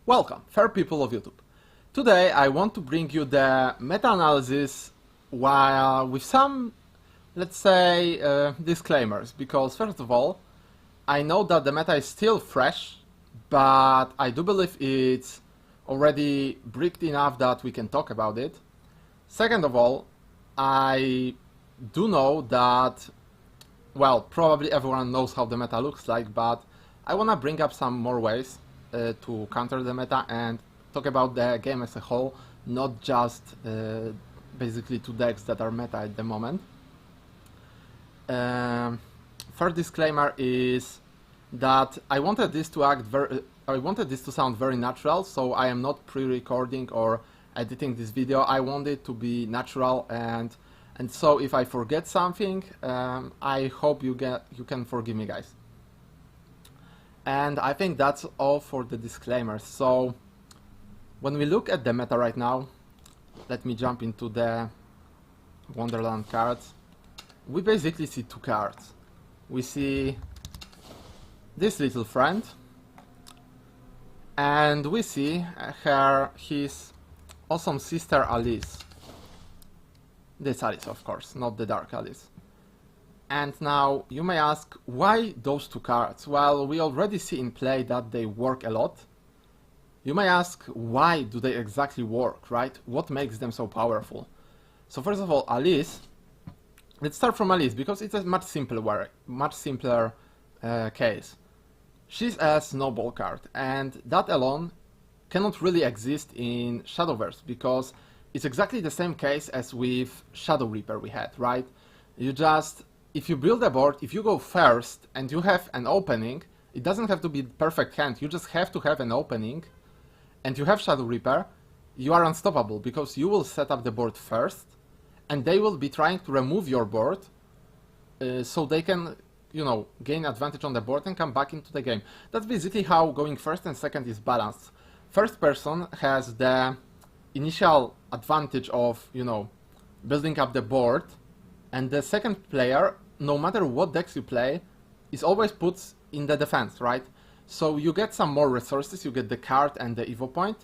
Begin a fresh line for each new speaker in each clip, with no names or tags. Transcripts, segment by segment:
Welcome, fair people of YouTube. Today I want to bring you the meta-analysis while with some, let's say, disclaimers, because first of all, I know that the meta is still fresh, but I do believe it's already bricked enough that we can talk about it. Second of all, I do know that, well, probably everyone knows how the meta looks like, but I want to bring up some more ways to counter the meta and talk about the game as a whole, not just basically two decks that are meta at the moment. First disclaimer is that I wanted this to sound very natural, so I am not pre-recording or editing this video. I want it to be natural, and so if I forget something, I hope you can forgive me, guys. And I think that's all for the disclaimers. So when we look at the meta right now, let me jump into the Wonderland cards. We basically see two cards. We see this little friend, and we see his awesome sister Alice. This Alice, of course, not the Dark Alice. And now you may ask, why those two cards? Well, we already see in play that they work a lot. You may ask, why do they exactly work, right? What makes them so powerful? So first of all, Alice. Let's start from Alice, because it's a much simpler case. She's a snowball card, and that alone cannot really exist in Shadowverse, because it's exactly the same case as with Shadow Reaper we had, right? If you build a board, if you go first and you have an opening, it doesn't have to be perfect hand, you just have to have an opening, and you have Shadow Reaper, you are unstoppable, because you will set up the board first, and they will be trying to remove your board, so they can, gain advantage on the board and come back into the game. That's basically how going first and second is balanced. First person has the initial advantage of, building up the board, and the second player, no matter what decks you play, is always put in the defense, right? So you get some more resources, you get the card and the Evo point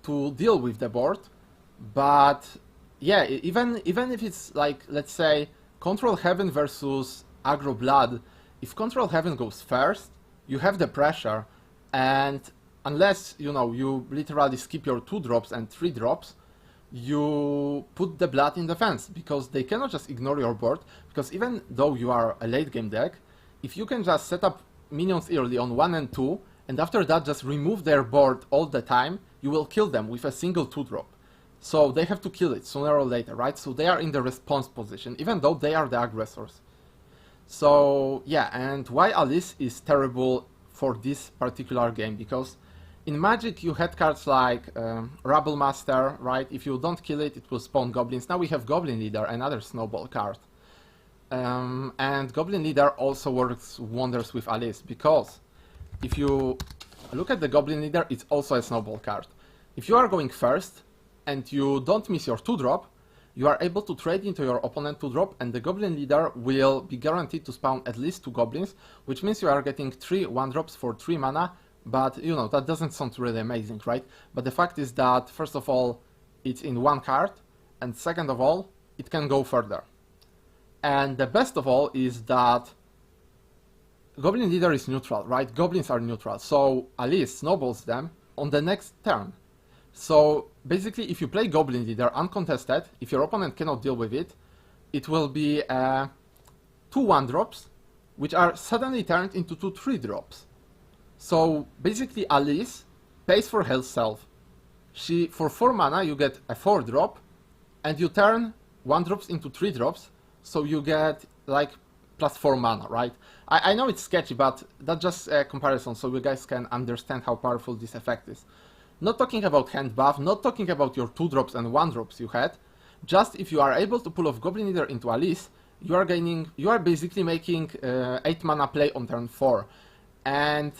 to deal with the board. But yeah, even if it's like, let's say, Control Heaven versus Aggro Blood, if Control Heaven goes first, you have the pressure, and unless, you literally skip your 2 drops and 3 drops, you put the blood in defense, because they cannot just ignore your board, because even though you are a late game deck, if you can just set up minions early on 1 and 2, and after that just remove their board all the time, you will kill them with a single 2 drop. So they have to kill it sooner or later, right? So they are in the response position, even though they are the aggressors. So yeah, and why Alice is terrible for this particular game, because in Magic you had cards like Rabble Master, right? If you don't kill it, it will spawn goblins. Now we have Goblin Leader, another snowball card. And Goblin Leader also works wonders with Alice, because if you look at the Goblin Leader, it's also a snowball card. If you are going first and you don't miss your 2-drop, you are able to trade into your opponent 2-drop, and the Goblin Leader will be guaranteed to spawn at least 2 goblins, which means you are getting 3 1-drops for 3 mana. But, that doesn't sound really amazing, right? But the fact is that, first of all, it's in 1 card, and second of all, it can go further. And the best of all is that Goblin Leader is neutral, right? Goblins are neutral, so Alice snowballs them on the next turn. So, basically, if you play Goblin Leader uncontested, if your opponent cannot deal with it, it will be 2 1-drops, which are suddenly turned into 2 3-drops. So basically Alice pays for herself. For 4 mana you get a 4-drop, and you turn 1-drops into 3-drops, so you get like plus 4 mana, right? I know it's sketchy, but that's just a comparison so you guys can understand how powerful this effect is. Not talking about hand buff, not talking about your 2-drops and 1-drops you had, just if you are able to pull off Goblin Leader into Alice, you are basically making 8 mana play on turn 4. And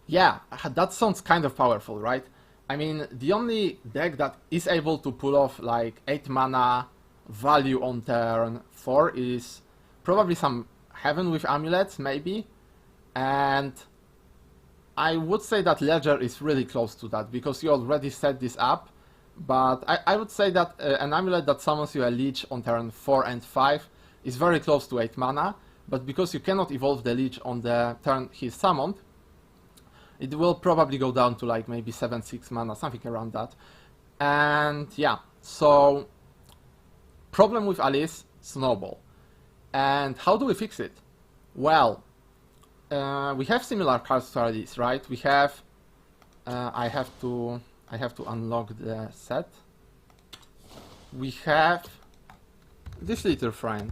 yeah, that sounds kind of powerful, right? I mean, the only deck that is able to pull off like 8 mana value on turn 4 is probably some Heaven with Amulets, maybe. And I would say that Ledger is really close to that, because you already set this up, but I would say that an amulet that summons you a Lich on turn 4 and 5 is very close to 8 mana, but because you cannot evolve the Lich on the turn he's summoned, it will probably go down to like maybe 7-6 mana, something around that. And yeah, so problem with Alice, Snowball. And how do we fix it? Well, we have similar cards to Alice, right? We have I have to unlock the set. We have this little friend,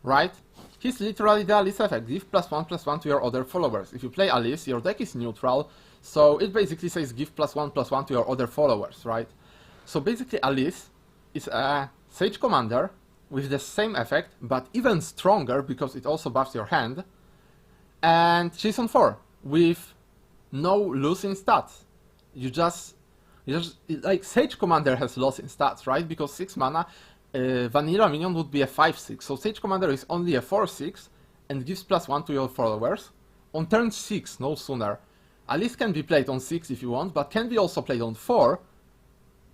right? He's literally the Alice effect. Give +1/+1 to your other followers. If you play Alice, your deck is neutral, so it basically says give +1/+1 to your other followers, right? So basically Alice is a Sage Commander with the same effect, but even stronger because it also buffs your hand. And she's on 4 with no loss in stats. You just like Sage Commander has loss in stats, right? Because 6 mana. Vanilla minion would be a 5/6, so Sage Commander is only a 4/6 and gives +1 to your followers. On turn 6, no sooner. Alice can be played on 6 if you want, but can be also played on 4,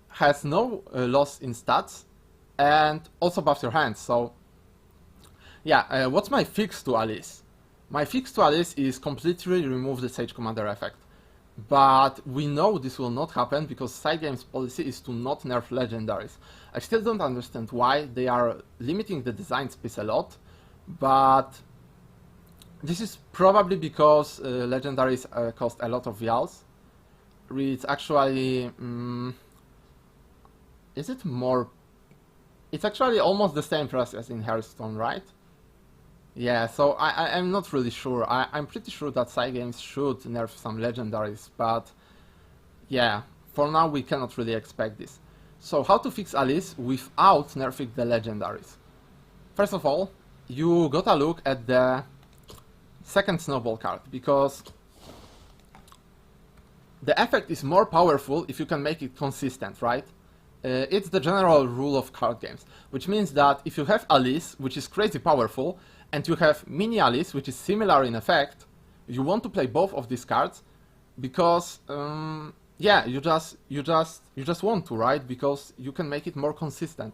has no loss in stats, and also buffs your hand. So yeah, what's my fix to Alice? My fix to Alice is completely remove the Sage Commander effect. But we know this will not happen because Side Game's policy is to not nerf legendaries. I still don't understand why they are limiting the design space a lot, but this is probably because legendaries cost a lot of vials. It's actually... is it more... It's actually almost the same price as in Hearthstone, right? Yeah, so I'm not really sure. I'm pretty sure that Side Games should nerf some legendaries, but yeah, for now we cannot really expect this. So how to fix Alice without nerfing the legendaries? First of all, you gotta look at the second Snowball card, because the effect is more powerful if you can make it consistent, right? It's the general rule of card games, which means that if you have Alice, which is crazy powerful, and you have Mini Alice, which is similar in effect, you want to play both of these cards because, yeah, you just want to, right? Because you can make it more consistent.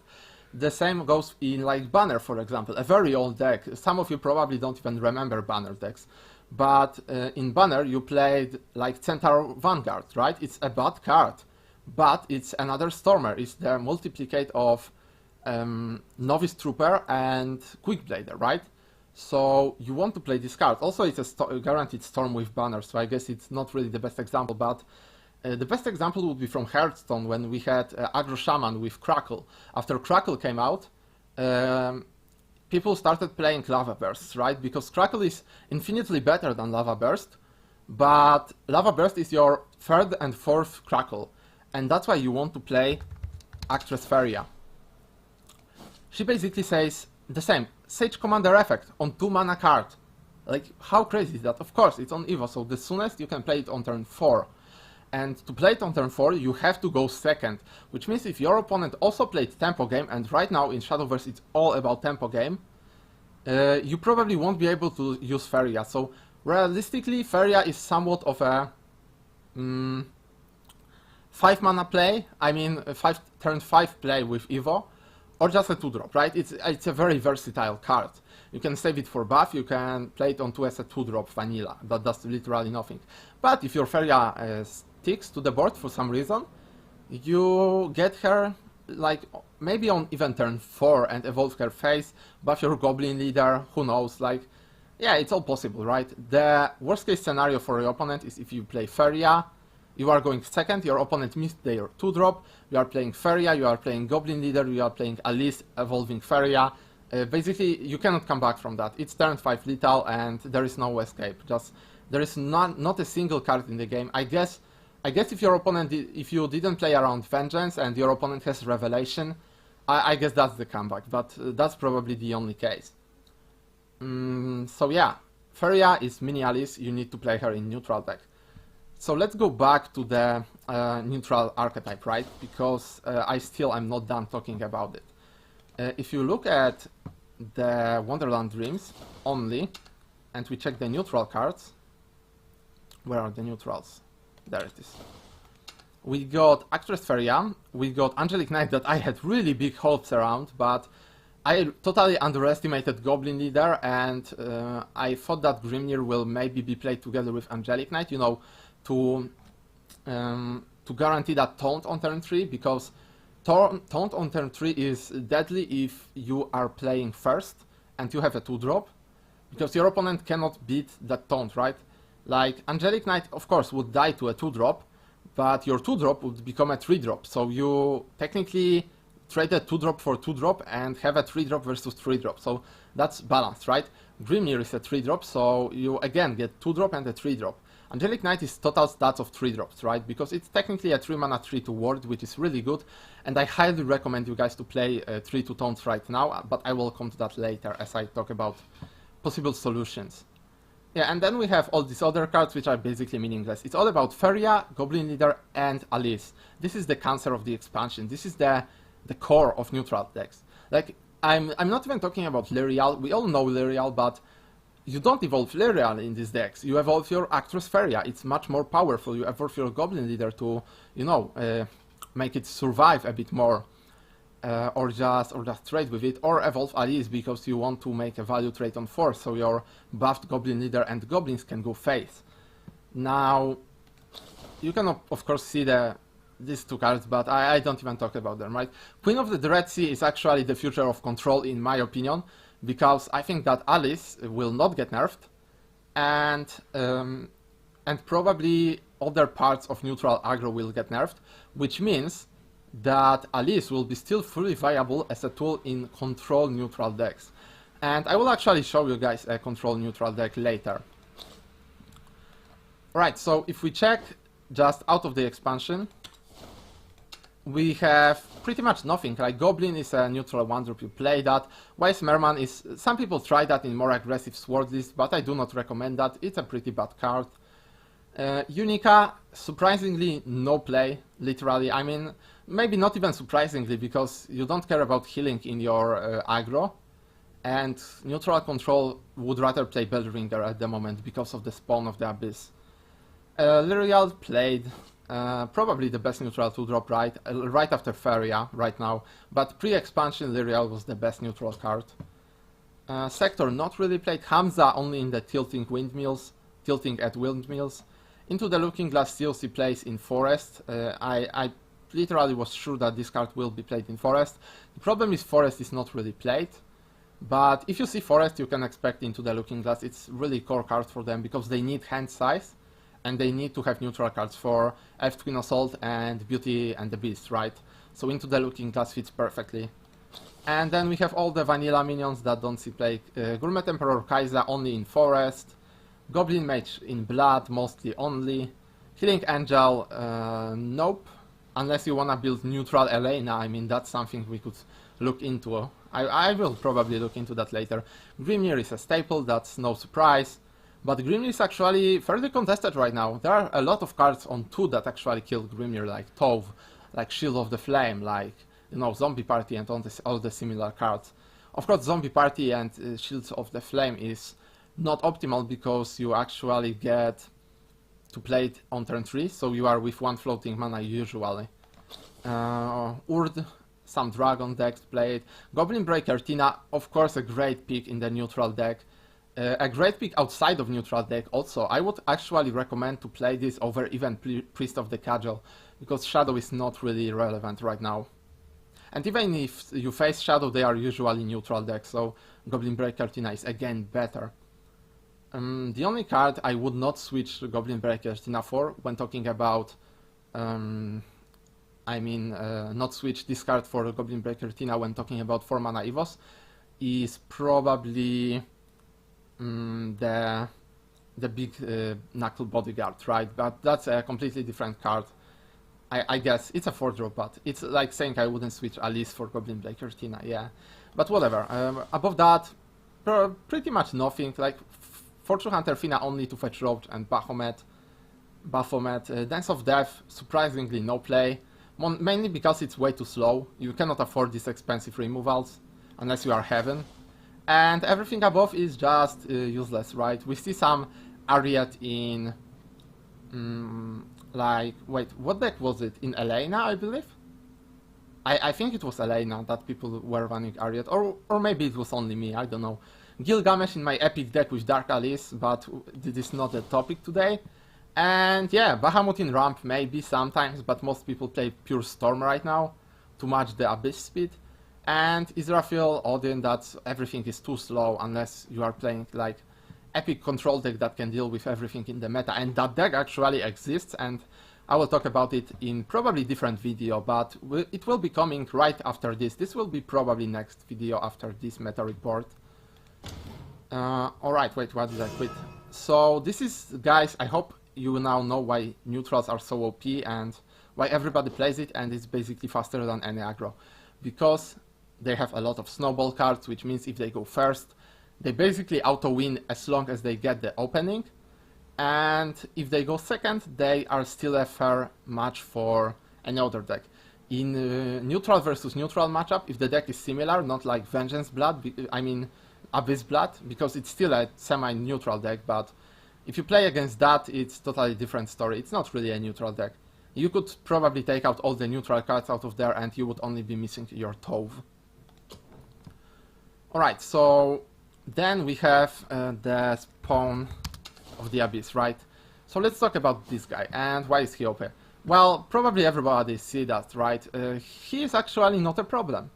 The same goes in like Banner, for example, a very old deck. Some of you probably don't even remember Banner decks, but in Banner you played like Centaur Vanguard, right? It's a bad card, but it's another Stormer. It's the multiplicate of Novice Trooper and Quickblader, right? So you want to play this card. Also, it's a guaranteed Storm with Banner, so I guess it's not really the best example, but the best example would be from Hearthstone, when we had Aggro Shaman with Crackle. After Crackle came out, people started playing Lava Bursts, right? Because Crackle is infinitely better than Lava Burst, but Lava Burst is your third and fourth Crackle, and that's why you want to play Actress Feria. She basically says the same, Sage Commander effect on 2 mana card. Like, how crazy is that? Of course, it's on Evo, so the soonest you can play it on turn 4. And to play it on turn 4, you have to go second, which means if your opponent also played Tempo Game, and right now in Shadowverse it's all about Tempo Game, you probably won't be able to use Feria. So realistically, Feria is somewhat of a 5 mana play, I mean turn 5 play with Evo, or just a 2-drop, right? It's a very versatile card. You can save it for buff, you can play it on 2 as a 2-drop vanilla, that does literally nothing. But if your Feria sticks to the board for some reason, you get her like maybe on even turn 4 and evolve her face, buff your Goblin Leader, who knows, like, yeah, it's all possible, right? The worst case scenario for your opponent is if you play Feria, you are going second, your opponent missed their 2-drop, you are playing Feria, you are playing Goblin Leader, you are playing Alice, evolving Feria. Basically, you cannot come back from that. It's turn 5 lethal and there is no escape. Just, there is not a single card in the game. I guess if your opponent, if you didn't play around Vengeance and your opponent has Revelation, I guess that's the comeback, but that's probably the only case. So yeah, Feria is Mini Alice, you need to play her in neutral deck. So let's go back to the neutral archetype, right? Because I still am not done talking about it. If you look at the Wonderland Dreams only, and we check the neutral cards, Where are the neutrals? There it is. We got Actress Feria, we got Angelic Knight that I had really big hopes around, but I totally underestimated Goblin Leader, and I thought that Grimnir will maybe be played together with Angelic Knight, you know, to guarantee that Taunt on turn 3, because Taunt on turn 3 is deadly if you are playing first and you have a 2-drop, because your opponent cannot beat that Taunt, right? Like, Angelic Knight, of course, would die to a 2-drop, but your 2-drop would become a 3-drop, so you technically trade a 2-drop for 2-drop and have a 3-drop versus 3-drop, so that's balanced, right? Grimnir is a 3-drop, so you again get 2-drop and a 3-drop. Angelic Knight is total stats of 3-drops, right? Because it's technically a 3-mana 3-2 ward, which is really good, and I highly recommend you guys to play 3-2 taunts right now, but I will come to that later as I talk about possible solutions. Yeah, and then we have all these other cards which are basically meaningless. It's all about Feria, Goblin Leader, and Alice. This is the cancer of the expansion. This is the core of neutral decks. Like, I'm not even talking about Lyrial. We all know Lyrial, but you don't evolve Lyrial in these decks. You evolve your Actress Feria. It's much more powerful. You evolve your Goblin Leader to, you know, make it survive a bit more, or just trade with it, or evolve Alice because you want to make a value trade on force, so your buffed Goblin Leader and Goblins can go face. Now, you can of course see these two cards, but I don't even talk about them, right? Queen of the Dread Sea is actually the future of control, in my opinion, because I think that Alice will not get nerfed, and probably other parts of neutral aggro will get nerfed, which means that Alice will be still fully viable as a tool in control neutral decks. And I will actually show you guys a control neutral deck later. Right, so if we check just out of the expansion, we have pretty much nothing. Like, Goblin is a neutral 1-drop, you play that. Wise Merman is... some people try that in more aggressive sword lists, but I do not recommend that. It's a pretty bad card. Unica, surprisingly no play, literally. I mean, maybe not even surprisingly, because you don't care about healing in your aggro, and neutral control would rather play Bellringer at the moment because of the Spawn of the Abyss. Lyrial played, probably the best neutral 2-drop, right after Feria right now, but pre-expansion Lyrial was the best neutral card. Sector not really played. Hamza only in the tilting at windmills. Into the Looking Glass COC plays in Forest. I literally was sure that this card will be played in Forest. The problem is Forest is not really played, but if you see Forest you can expect Into the Looking Glass. It's really core card for them because they need hand size and they need to have neutral cards for Elf Twin Assault and Beauty and the Beast, right? So Into the Looking Glass fits perfectly. And then we have all the vanilla minions that don't see play. Gourmet Emperor Kai'Sa only in Forest. Goblin Mage in Blood, mostly only. Healing Angel, nope. Unless you wanna build neutral Elena, I mean, that's something we could look into. I will probably look into that later. Grimnir is a staple, that's no surprise. But Grimnir is actually fairly contested right now. There are a lot of cards on 2 that actually kill Grimnir, like Tove, like Shield of the Flame, like, you know, Zombie Party and all the similar cards. Of course, Zombie Party and Shields of the Flame is not optimal because you actually get to play it on turn 3, so you are with 1 floating mana usually. Urd, some Dragon decks played. Goblin Breaker Tina, of course a great pick in the neutral deck. A great pick outside of neutral deck also. I would actually recommend to play this over even Priest of the Cudgel, because Shadow is not really relevant right now. And even if you face Shadow, they are usually neutral decks, so Goblin Breaker Tina is again better. The only card I would not switch Goblin Breaker Tina for when talking about, not switch this card for Goblin Breaker Tina when talking about 4 mana Evos, is probably the big Knuckle Bodyguard, right? But that's a completely different card. I guess it's a 4-drop, but it's like saying I wouldn't switch Alice for Goblin Breaker Tina, yeah. But whatever. Above that, pretty much nothing. Like, Fortune Hunter Fina only to fetch Roach and Baphomet. Dance of Death, surprisingly no play, mainly because it's way too slow. You cannot afford these expensive removals unless you are Heaven. And everything above is just useless, right? We see some Ariat in Like, wait, what deck was it? In Elena, I believe? I think it was Elena that people were running Ariat, or maybe it was only me, I don't know. Gilgamesh in my epic deck with Dark Alice, but this is not the topic today. And yeah, Bahamut in ramp maybe sometimes, but most people play pure Storm right now to match the Abyss speed. And Israfil Odin, that everything is too slow unless you are playing like epic control deck that can deal with everything in the meta. And that deck actually exists, and I will talk about it in probably different video, but it will be coming right after this. This will be probably next video after this meta report. Alright, wait, what did I quit? So this is, guys, I hope you now know why neutrals are so OP and why everybody plays it, and it's basically faster than any aggro. Because they have a lot of snowball cards, which means if they go first, they basically auto-win as long as they get the opening. And if they go second, they are still a fair match for any other deck. In neutral versus neutral matchup, if the deck is similar, not like Vengeance Blood, I mean Abyss Blood, because it's still a semi-neutral deck, but if you play against that, it's totally different story. It's not really a neutral deck. You could probably take out all the neutral cards out of there and you would only be missing your Tove. Alright, so then we have the spawn of the Abyss, right? So let's talk about this guy and why is he OP? Well, probably everybody see that, right? He is actually not a problem.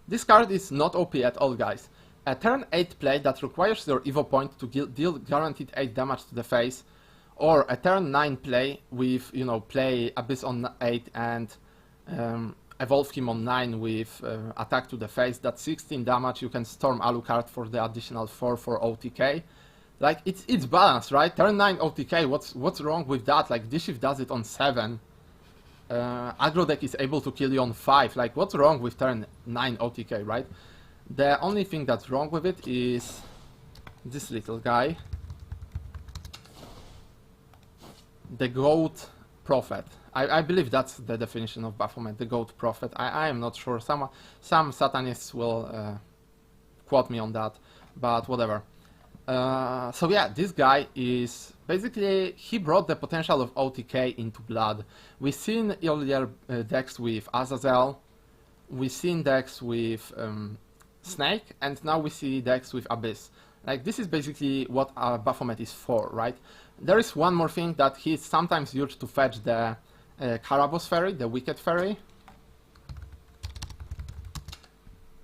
This card is not OP at all, guys. A turn 8 play that requires your Evo point to deal guaranteed 8 damage to the face, or a turn 9 play with, you know, play Abyss on 8 and evolve him on 9 with attack to the face, that's 16 damage. You can Storm Alucard for the additional 4 for OTK. Like, it's balanced, right? Turn 9 OTK, what's wrong with that? Like, Dishift does it on 7. Aggro deck is able to kill you on 5. Like, what's wrong with turn 9 OTK, right? The only thing that's wrong with it is this little guy. The Goat Prophet. I believe that's the definition of Baphomet, the Goat Prophet. I am not sure. Some Satanists will quote me on that, but whatever. So yeah, this guy is basically, he brought the potential of OTK into Blood. We've seen earlier decks with Azazel, we've seen decks with Snake, and now we see decks with Abyss. Like, this is basically what Baphomet is for, right? There is one more thing, that he's sometimes used to fetch the Karabos Fairy, the Wicked Fairy.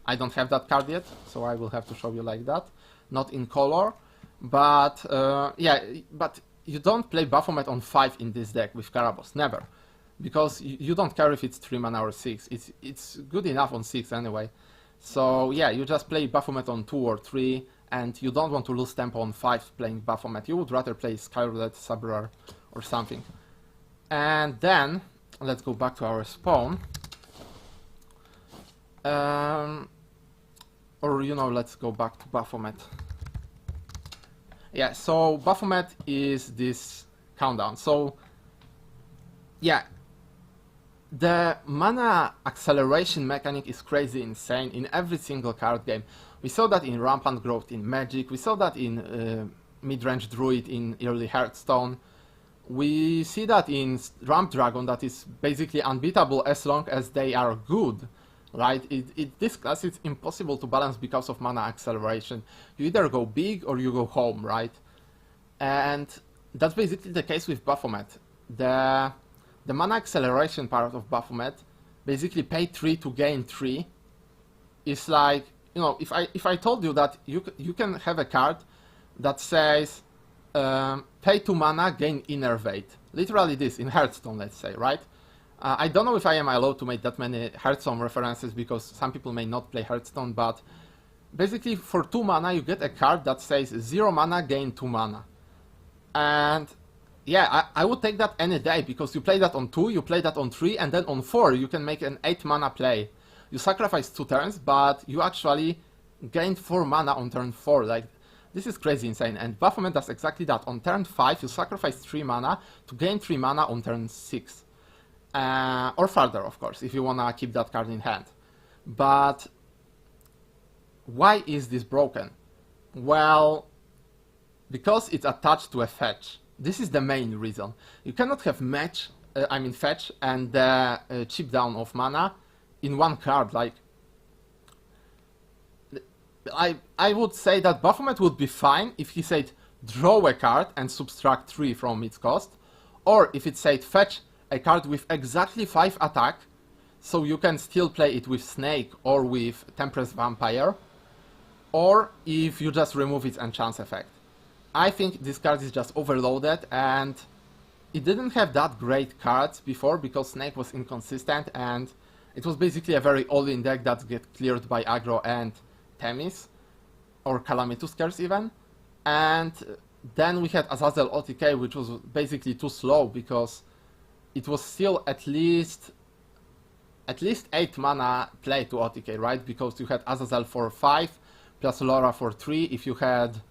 I don't have that card yet, so I will have to show you like that. Not in color, but yeah, but you don't play Baphomet on 5 in this deck with Karabos, never. Because you don't care if it's 3 mana or 6, it's good enough on 6 anyway. So yeah, you just play Baphomet on 2 or 3, and you don't want to lose tempo on 5 playing Baphomet. You would rather play Skyroulette, Sabrer, or something. And then, let's go back to our spawn. Or, you know, let's go back to Baphomet. Yeah, so Baphomet is this countdown. So, yeah, the mana acceleration mechanic is crazy insane in every single card game. We saw that in Rampant Growth in Magic, we saw that in Midrange Druid in early Hearthstone. We see that in Ramp Dragon, that is basically unbeatable as long as they are good. Right? This class is impossible to balance because of mana acceleration. You either go big or you go home, right? And that's basically the case with Baphomet. The mana acceleration part of Baphomet, basically pay 3 to gain 3, is like, you know, if I told you that you can have a card that says pay 2 mana, gain Innervate. Literally this, in Hearthstone, let's say, right? I don't know if I am allowed to make that many Hearthstone references because some people may not play Hearthstone, but basically for 2 mana you get a card that says 0 mana, gain 2 mana. And yeah, I would take that any day, because you play that on 2, you play that on 3, and then on 4 you can make an 8 mana play. You sacrifice 2 turns, but you actually gained 4 mana on turn 4. Like, this is crazy insane, and Baphomet does exactly that. On turn 5 you sacrifice 3 mana to gain 3 mana on turn 6. Or further, of course, if you wanna keep that card in hand. But why is this broken? Well, because it's attached to a fetch. This is the main reason. You cannot have fetch and chip down of mana in one card. Like, I would say that Baphomet would be fine if he said draw a card and subtract 3 from its cost, or if it said fetch a card with exactly 5 attack, so you can still play it with Snake or with Temperance Vampire, or if you just remove its enchant effect. I think this card is just overloaded, and it didn't have that great cards before because Snake was inconsistent and it was basically a very all-in deck that get cleared by aggro and Themis, or Calamitous Curse even. And then we had Azazel OTK, which was basically too slow because it was still at least 8 mana play to OTK, right? Because you had Azazel for 5 plus Laura for 3. If you had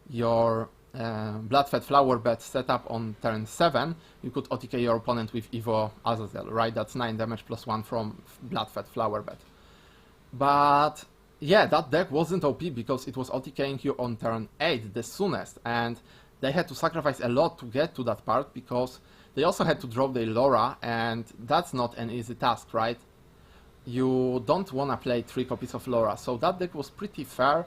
your Bloodfed Flowerbed set up on turn 7, you could OTK your opponent with Evo Azazel, right? That's 9 damage plus 1 from Bloodfed Flowerbed. But yeah, that deck wasn't OP because it was OTKing you on turn 8 the soonest, and they had to sacrifice a lot to get to that part because they also had to drop their Laura, and that's not an easy task, right? You don't wanna play 3 copies of Laura, so that deck was pretty fair.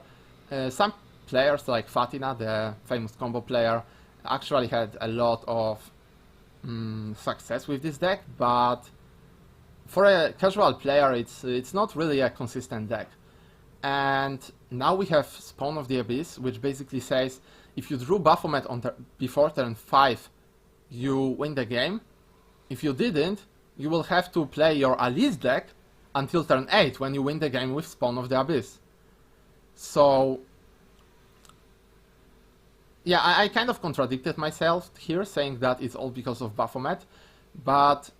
Some players like Fatina, the famous combo player, actually had a lot of success with this deck, but for a casual player it's not really a consistent deck. And now we have Spawn of the Abyss, which basically says if you drew Baphomet before turn 5, you win the game. If you didn't, you will have to play your Alice deck until turn 8 when you win the game with Spawn of the Abyss. So yeah, I kind of contradicted myself here, saying that it's all because of Baphomet, but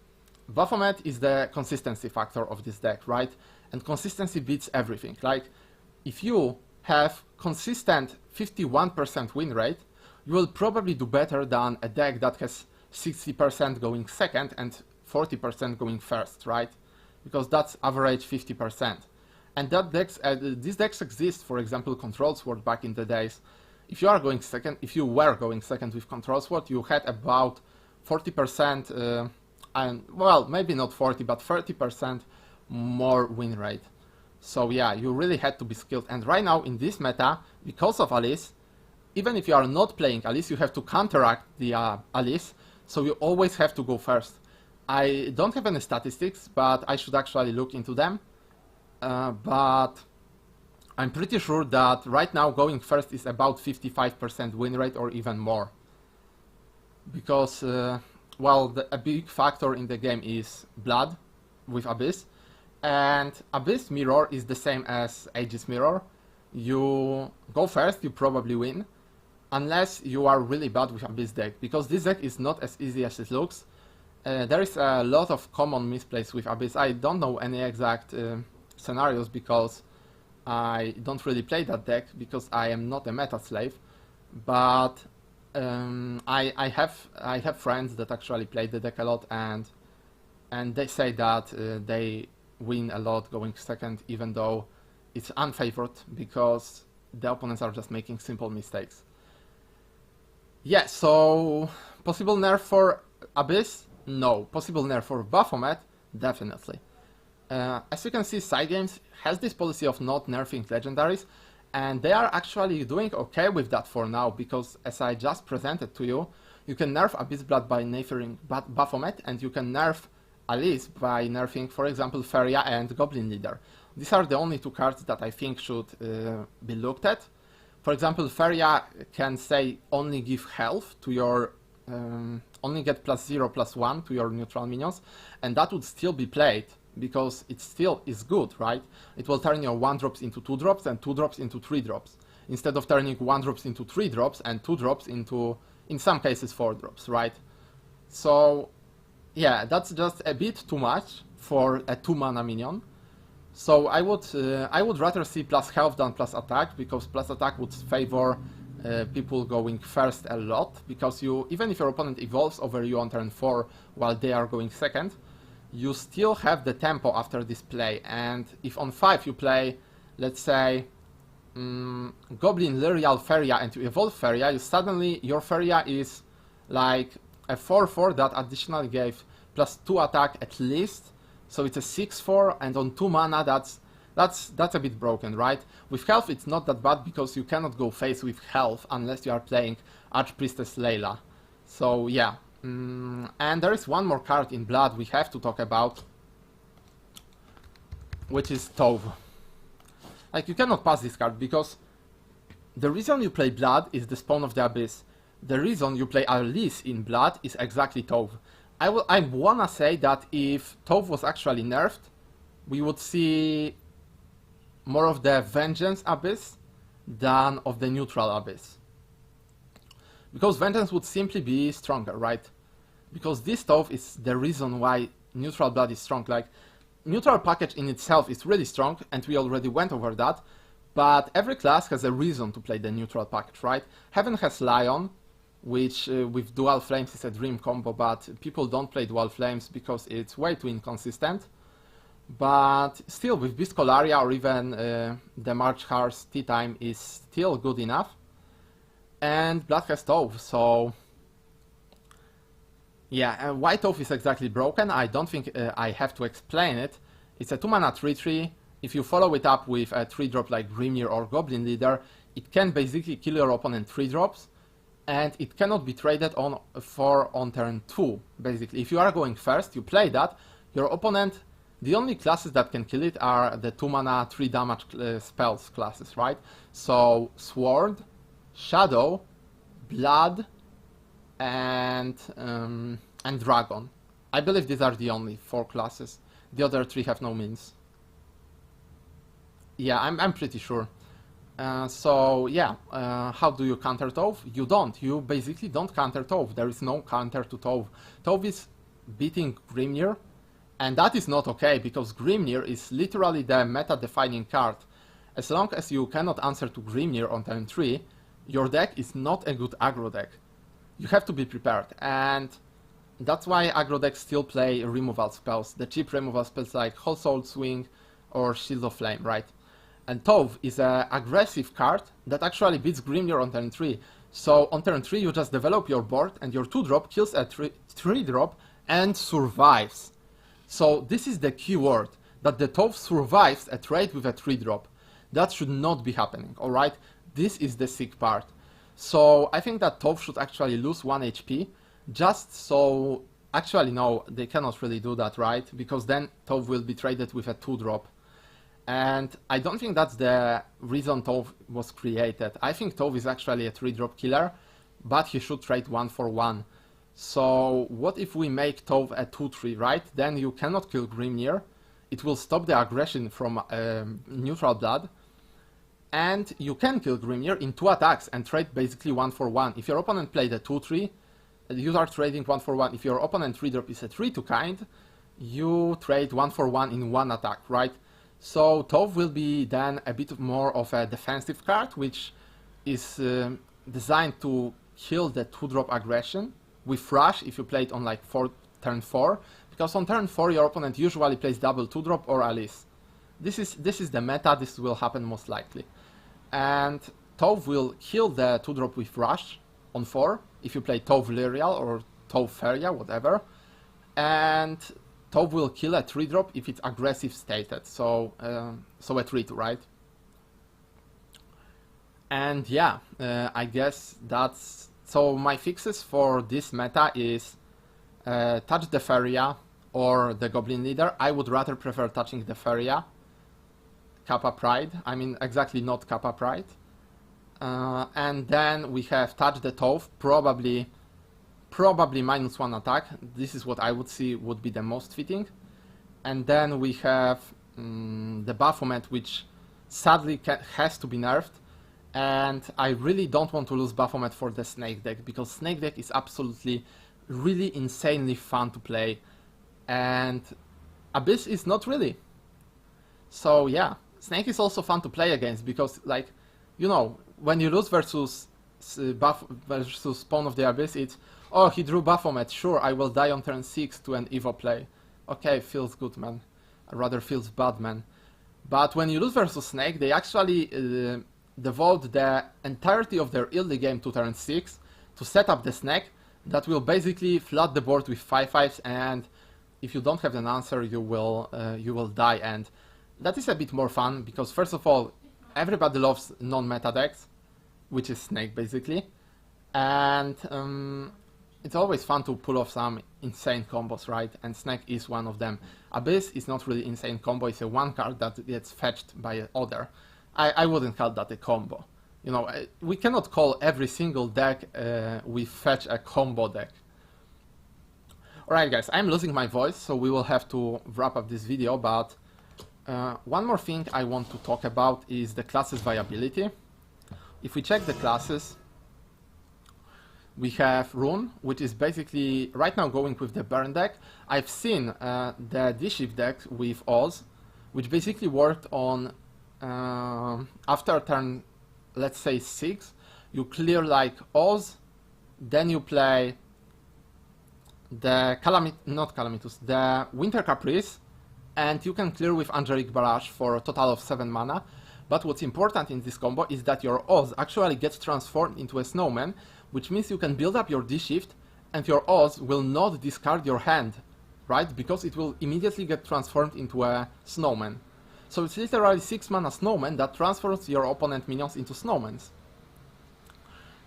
Baphomet is the consistency factor of this deck, right? And consistency beats everything. Like, if you have consistent 51% win rate, you will probably do better than a deck that has 60% going second and 40% going first, right? Because that's average 50%. And that these decks exist, for example, Control Sword back in the days. If you were going second with Control Sword, you had about 40%, and well, maybe not 40, but 30% more win rate. So yeah, you really had to be skilled. And right now in this meta, because of Alice, even if you are not playing Alice, you have to counteract the Alice, so you always have to go first. I don't have any statistics, but I should actually look into them. But I'm pretty sure that right now going first is about 55% win rate or even more. Because, well, a big factor in the game is Blood with Abyss. And Abyss Mirror is the same as Aegis Mirror. You go first, you probably win. Unless you are really bad with Abyss deck. Because this deck is not as easy as it looks. There is a lot of common misplays with Abyss. I don't know any exact scenarios because I don't really play that deck because I am not a meta slave, but I have friends that actually play the deck a lot, and they say that they win a lot going second, even though it's unfavored because the opponents are just making simple mistakes. Yeah, so possible nerf for Abyss? No. Possible nerf for Baphomet? Definitely. As you can see, Side Games has this policy of not nerfing legendaries, and they are actually doing okay with that for now, because as I just presented to you, you can nerf Abyss Blood by nerfing Baphomet, and you can nerf Alice by nerfing, for example, Feria and Goblin Leader. These are the only two cards that I think should be looked at. For example, Feria can say only give health to your only get +0/+1 to your neutral minions, and that would still be played because it still is good, right? It will turn your 1-drops into 2-drops and 2-drops into 3-drops, instead of turning 1-drops into 3-drops and 2-drops into, in some cases, 4-drops, right? So yeah, that's just a bit too much for a 2-mana minion. So I would rather see plus health than plus attack, because plus attack would favor people going first a lot, because even if your opponent evolves over you on turn 4 while they are going second, you still have the tempo after this play. And if on 5 you play, let's say, Goblin, Lyrial, Feria, and you evolve Feria, suddenly your Feria is like a 4/4 that additionally gave +2 attack at least, so it's a 6/4, and on 2 mana that's a bit broken, right? With health it's not that bad because you cannot go face with health unless you are playing Archpriestess Layla. So yeah, and there is one more card in Blood we have to talk about, which is Tove. Like, you cannot pass this card because the reason you play Blood is the Spawn of the Abyss. The reason you play Alice in Blood is exactly Tove. I wanna say that if Tove was actually nerfed, we would see more of the Vengeance Abyss than of the Neutral Abyss. Because Vengeance would simply be stronger, right? Because this Tove is the reason why Neutral Blood is strong. Like, Neutral package in itself is really strong, and we already went over that, but every class has a reason to play the Neutral package, right? Heaven has Lion, which with Dual Flames is a dream combo, but people don't play Dual Flames because it's way too inconsistent. But still, with Biscolaria or even the March Hearts Tea Time is still good enough. And Blood has Tove, so yeah, why Tove is exactly broken, I don't think I have to explain it. It's a 2 mana 3/3. If you follow it up with a 3-drop like Grimnir or Goblin Leader, it can basically kill your opponent 3-drops, and it cannot be traded on turn 2. Basically, if you are going first, you play that, your opponent, the only classes that can kill it are the 2 mana 3 damage spells classes, right? So Sword, Shadow, Blood, and Dragon. I believe these are the only 4 classes. The other 3 have no means. Yeah, I'm pretty sure. So yeah, how do you counter Tove? You don't. You basically don't counter Tove. There is no counter to Tove. Tove is beating Grimnir, and that is not okay, because Grimnir is literally the meta-defining card. As long as you cannot answer to Grimnir on turn 3, your deck is not a good aggro deck. You have to be prepared, and that's why aggro decks still play removal spells, the cheap removal spells like Whole Soul Swing or Shield of Flame, right? And Tove is an aggressive card that actually beats Grimnir on turn 3. So on turn 3 you just develop your board and your 2-drop kills a 3-drop and survives. So this is the key word, that the Tove survives a trade with a 3-drop. That should not be happening, alright? This is the sick part. So I think that Tove should actually lose 1 HP, just so... Actually no, they cannot really do that, right? Because then Tove will be traded with a 2-drop. And I don't think that's the reason Tove was created. I think Tove is actually a 3-drop killer, but he should trade 1 for 1. So what if we make Tove a 2/3, right? Then you cannot kill Grimnir. It will stop the aggression from Neutral Blood. And you can kill Grimnir in 2 attacks and trade basically 1 for 1. If your opponent played a 2/3, you are trading 1 for 1. If your opponent 3-drop is a 3/2 kind, you trade 1 for 1 in 1 attack, right? So Tove will be then a bit more of a defensive card, which is designed to kill the 2-drop aggression with Rush if you play it on like turn 4, because on turn 4 your opponent usually plays double 2-drop or Alice. This is the meta, this will happen most likely. And Tove will kill the 2-drop with Rush on 4, if you play Tove Lyrial or Tove Feria, whatever. And Tove will kill a 3-drop if it's aggressive stated, so a 3/2, right? And yeah, I guess that's... So my fixes for this meta is touch the Feria or the Goblin Leader. I would rather prefer touching the Feria. Kappa Pride, I mean exactly not Kappa Pride. And then we have touch the Tove, probably -1 attack. This is what I would see would be the most fitting. And then we have the Baphomet, which sadly has to be nerfed. And I really don't want to lose Baphomet for the Snake deck, because Snake deck is absolutely really insanely fun to play. And Abyss is not really. So yeah, Snake is also fun to play against, because, like, you know, when you lose versus Spawn of the Abyss, it's, oh, he drew Baphomet, sure, I will die on turn 6 to an Evo play. Okay, feels good, man. Rather feels bad, man. But when you lose versus Snake, they actually devote the entirety of their early game to turn 6 to set up the Snake. that will basically flood the board with 5/5s, and if you don't have an answer, you will die. And that is a bit more fun because first of all, everybody loves non-meta decks, which is Snake basically, and it's always fun to pull off some insane combos, right? And Snake is one of them. Abyss is not really insane combo, it's a one card that gets fetched by an other. I wouldn't call that a combo. You know, we cannot call every single deck we fetch a combo deck. Alright guys, I'm losing my voice, so we will have to wrap up this video, but one more thing I want to talk about is the classes viability. If we check the classes, we have Rune, which is basically right now going with the burn deck. I've seen the D-Shift deck with Oz, which basically worked on after turn, let's say 6, you clear like Oz, then you play the the Winter Caprice, and you can clear with Angelic Barrage for a total of 7 mana. But what's important in this combo is that your Oz actually gets transformed into a snowman, which means you can build up your D-Shift and your Oz will not discard your hand, right? Because it will immediately get transformed into a snowman. So it's literally 6 mana snowman that transforms your opponent minions into snowmans.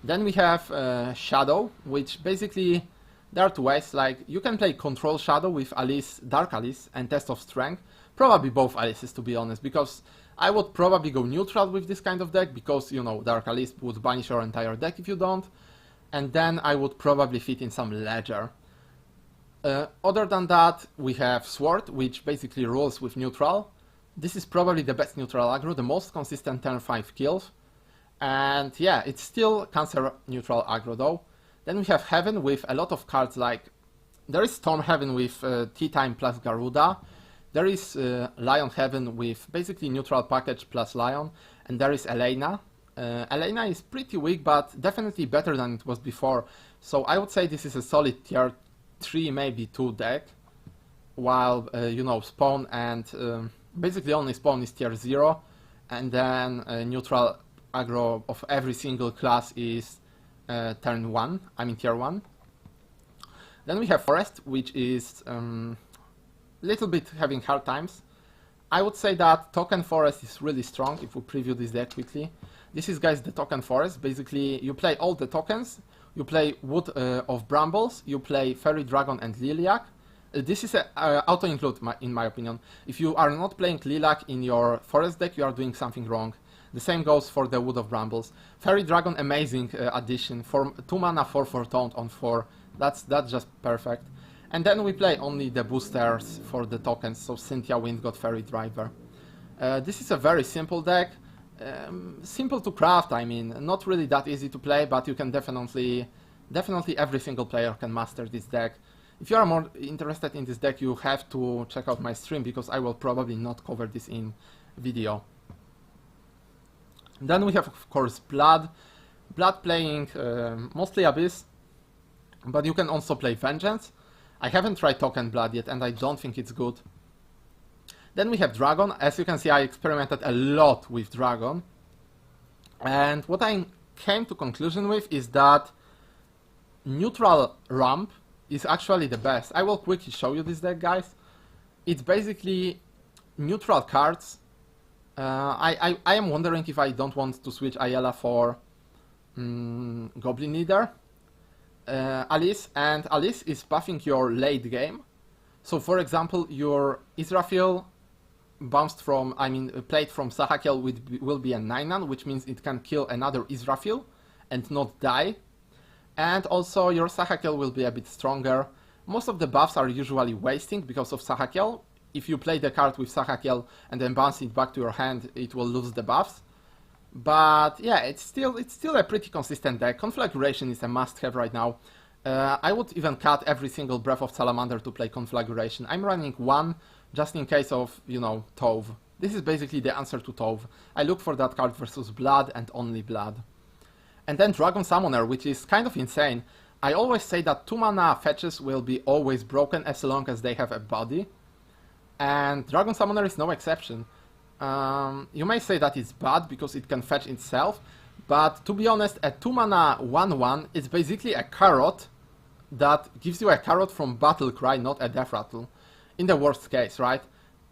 Then we have Shadow, which basically there are two ways. Like, you can play Control Shadow with Alice, Dark Alice and Test of Strength. Probably both Alices, to be honest, because I would probably go neutral with this kind of deck, because, you know, Dark Alice would banish your entire deck if you don't. And then I would probably fit in some Ledger. Other than that, we have Sword, which basically rolls with neutral. This is probably the best neutral aggro, the most consistent turn 5 kills. And yeah, it's still Cancer neutral aggro though. Then we have Heaven with a lot of cards like... There is Storm Heaven with Tea Time plus Garuda. There is Lion Heaven with basically neutral package plus Lion. And there is Elena. Elena is pretty weak, but definitely better than it was before. So I would say this is a solid tier 3, maybe 2 deck. While, you know, Spawn and... basically only Spawn is tier 0. And then neutral aggro of every single class is turn 1, I mean tier 1. Then we have Forest, which is little bit having hard times. I would say that Token Forest is really strong if we preview this deck quickly. This is, guys, the Token Forest. Basically, you play all the tokens, you play Wood of Brambles, you play Fairy Dragon and Lilac. This is a auto-include, in my opinion. If you are not playing Lilac in your Forest deck, you are doing something wrong. The same goes for the Wood of Brambles. Fairy Dragon, amazing addition. For 2 mana, 4/4 taunt on 4. That's just perfect. And then we play only the boosters for the tokens, so Cynthia, Wind God, Fairy Driver. This is a very simple deck. Simple to craft, I mean. Not really that easy to play, but you can definitely every single player can master this deck. If you are more interested in this deck, you have to check out my stream, because I will probably not cover this in video. Then we have, of course, Blood. Blood playing mostly Abyss, but you can also play Vengeance. I haven't tried Token Blood yet, and I don't think it's good. Then we have Dragon. As you can see, I experimented a lot with Dragon. And what I came to conclusion with is that neutral Ramp is actually the best. I will quickly show you this deck, guys. It's basically neutral cards. I am wondering if I don't want to switch Ayala for Goblin Leader. Alice, and Alice is buffing your late game. So for example, your Israfil bounced from, played from Sahakel will be a 9/9, which means it can kill another Israfil and not die. And also your Sahakel will be a bit stronger. Most of the buffs are usually wasting because of Sahakel. If you play the card with Sahakel and then bounce it back to your hand, it will lose the buffs. But yeah, it's still a pretty consistent deck. Conflagration is a must-have right now. I would even cut every single Breath of Salamander to play Conflagration. I'm running 1 just in case of, you know, Tove. This is basically the answer to Tove. I look for that card versus Blood and only Blood. And then Dragon Summoner, which is kind of insane. I always say that 2 mana fetches will be always broken as long as they have a body. And Dragon Summoner is no exception. You may say that it's bad because it can fetch itself, but to be honest, a 2 mana 1/1 is basically a carrot that gives you a carrot from Battle Cry, not a Death Rattle. In the worst case, right?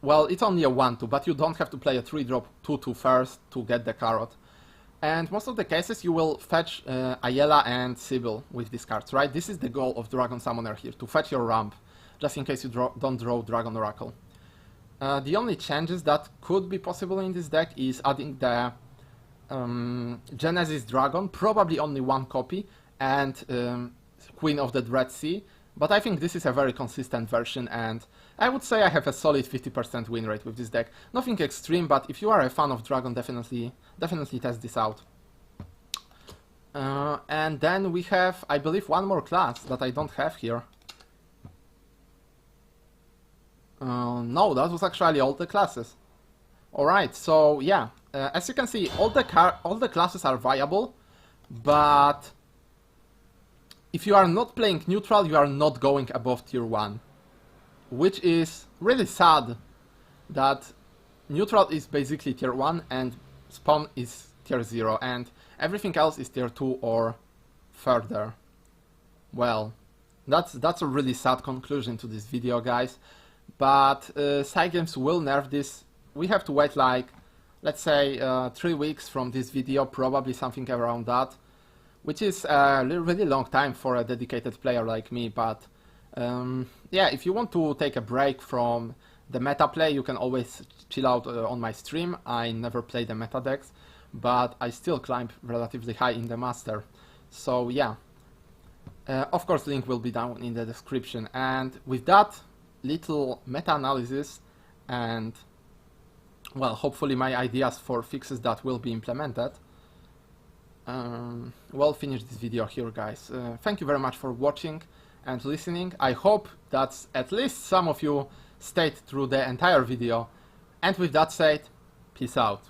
Well, it's only a 1-2, but you don't have to play a 3-drop 2-2 first to get the carrot. And most of the cases you will fetch Ayala and Sybil with these cards, right? This is the goal of Dragon Summoner here, to fetch your ramp, just in case you don't draw Dragon Oracle. The only changes that could be possible in this deck is adding the Genesis Dragon, probably only one copy, and Queen of the Dread Sea, but I think this is a very consistent version, and I would say I have a solid 50% win rate with this deck. Nothing extreme, but if you are a fan of Dragon, definitely test this out. And then we have, I believe, one more class that I don't have here. No, that was actually all the classes. Alright, so yeah, as you can see, all the classes are viable, but if you are not playing neutral, you are not going above tier 1. Which is really sad that neutral is basically tier 1 and spawn is tier 0 and everything else is tier 2 or further. Well, that's a really sad conclusion to this video, guys. But Cygames will nerf this. We have to wait like, let's say, 3 weeks from this video, probably something around that. Which is a really long time for a dedicated player like me, but yeah, if you want to take a break from the meta play, you can always chill out on my stream. I never play the meta decks, but I still climb relatively high in the master. So yeah, of course link will be down in the description. And with that little meta analysis and, well, hopefully my ideas for fixes that will be implemented, we'll finish this video here, guys. Thank you very much for watching and listening. I hope that at least some of you stayed through the entire video. And with that said, peace out.